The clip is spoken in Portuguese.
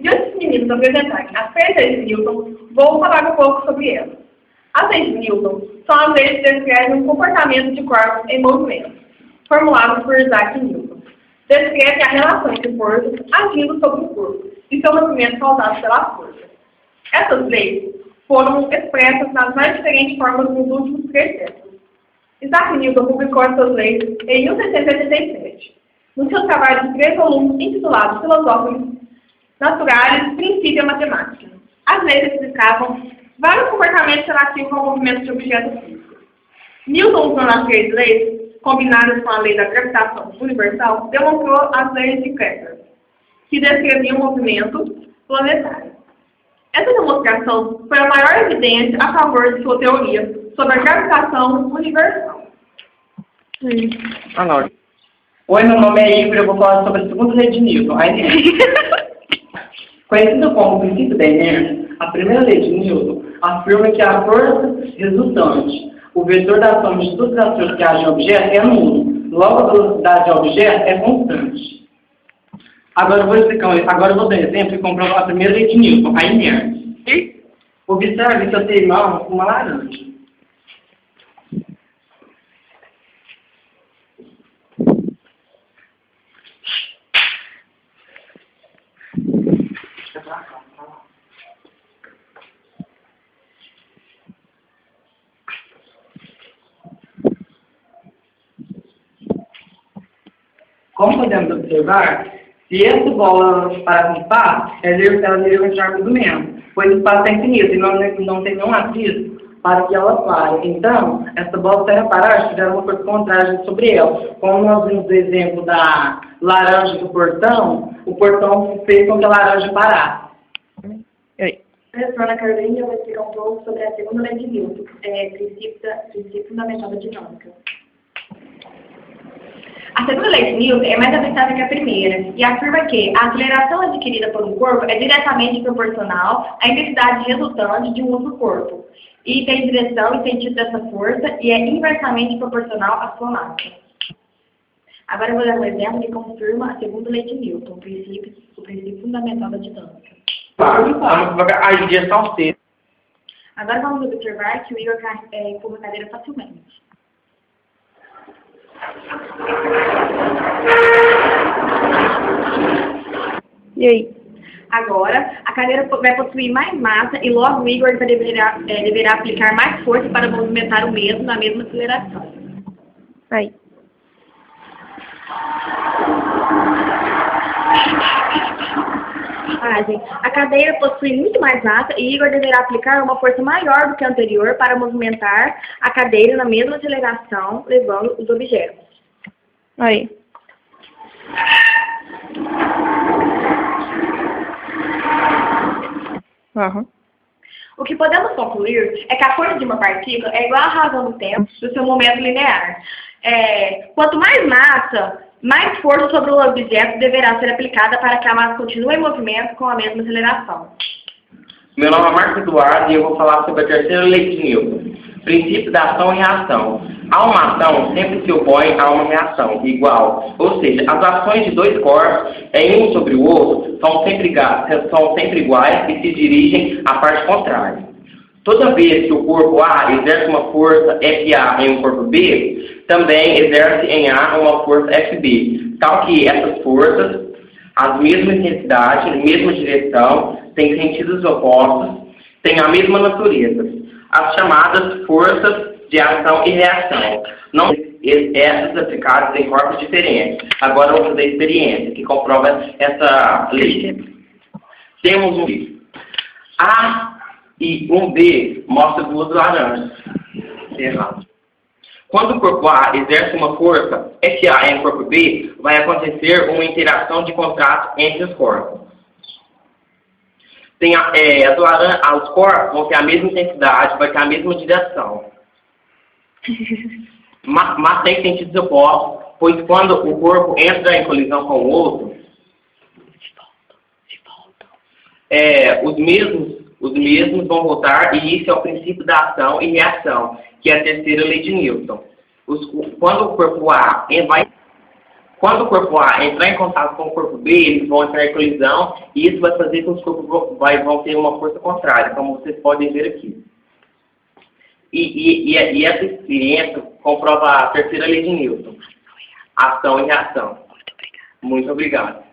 E antes dos meninos apresentarem as três leis de Newton, vou falar um pouco sobre elas. As leis de Newton são as leis que descrevem o comportamento de corpos em movimento, formuladas por Isaac Newton. Descreve a relação entre forças agindo sobre o corpo e seu movimento causado pela força. Essas leis foram expressas nas mais diferentes formas nos últimos 3 séculos. Isaac Newton publicou essas leis em 1687, no seu trabalho de 3 volumes intitulado Filosóficos Naturais, Princípio e Matemática. As leis explicavam vários comportamentos relativos ao movimento de objetos físicos. Newton, usando as 3 leis, combinadas com a lei da gravitação universal, demonstrou as leis de Kepler, que descreviam o movimento planetário. Essa demonstração foi a maior evidência a favor de sua teoria sobre a gravitação universal. Oi, meu nome é Igor e eu vou falar sobre a segunda lei de Newton, a inércia. Conhecida como o princípio da inércia, a primeira lei de Newton afirma que a força resultante, o vetor da ação de todas as forças que agem em objeto é nulo, logo a velocidade do objeto é constante. Agora eu vou dar um exemplo e comprovar a primeira lei de Newton, a inércia. Observe que eu tenho em mão uma laranja. Como podemos observar, se essa bola para com espaço, ela iria continuar tudo mesmo, pois o espaço é infinito e não tem nenhum atrito para que ela pare. Então, essa bola será parar se tiver uma força contrária sobre ela. Como nós vimos o exemplo da laranja do portão, o portão fez com que a laranja parasse. A professora Carolina vai explicar um pouco sobre a segunda lei de Newton, princípio fundamental da dinâmica. A segunda lei de Newton é mais avançada que a primeira e afirma que a aceleração adquirida por um corpo é diretamente proporcional à intensidade resultante de um outro corpo e tem direção e sentido dessa força e é inversamente proporcional à sua massa. Agora eu vou dar um exemplo que confirma a segunda lei de Newton, o princípio fundamental da dinâmica. A injeção C. Agora vamos observar que o Igor empurra a cadeira facilmente. E aí? Agora, a cadeira vai possuir mais massa e logo o Igor deverá aplicar mais força para movimentar o mesmo na mesma aceleração. Aí. A cadeira possui muito mais massa e Igor deverá aplicar uma força maior do que a anterior para movimentar a cadeira na mesma aceleração, levando os objetos. Aí. Uhum. O que podemos concluir é que a força de uma partícula é igual à razão do tempo do seu momento linear. Quanto mais massa, mais força sobre o objeto deverá ser aplicada para que a massa continue em movimento com a mesma aceleração. Meu nome é Marcos Eduardo e eu vou falar sobre a terceira lei de Newton, princípio da ação e reação. A uma ação sempre se opõe a uma reação igual, ou seja, as ações de 2 corpos em um sobre o outro são sempre iguais e se dirigem à parte contrária. Toda vez que o corpo A exerce uma força FA em um corpo B, também exerce em A uma força FB, tal que essas forças, as mesmas intensidade, mesma direção, têm sentidos opostos, têm a mesma natureza. As chamadas forças de ação e reação, não essas aplicadas em corpos diferentes. Agora vamos fazer a experiência que comprova essa lei. Temos um B. A e um B mostra 2 laranjas. Errado. Quando o corpo A exerce uma força FA em corpo B, vai acontecer uma interação de contrato entre os corpos. Os corpos vão ter a mesma intensidade, vai ter a mesma direção. Mas tem sentidos opostos, pois quando o corpo entra em colisão com o outro, os mesmos vão voltar, e isso é o princípio da ação e reação, que é a terceira lei de Newton. Quando o corpo A vai Quando o corpo A entrar em contato com o corpo B, eles vão entrar em colisão e isso vai fazer com que os corpos vão ter uma força contrária, como vocês podem ver aqui. E essa experiência comprova a terceira lei de Newton, ação e reação. Muito obrigado.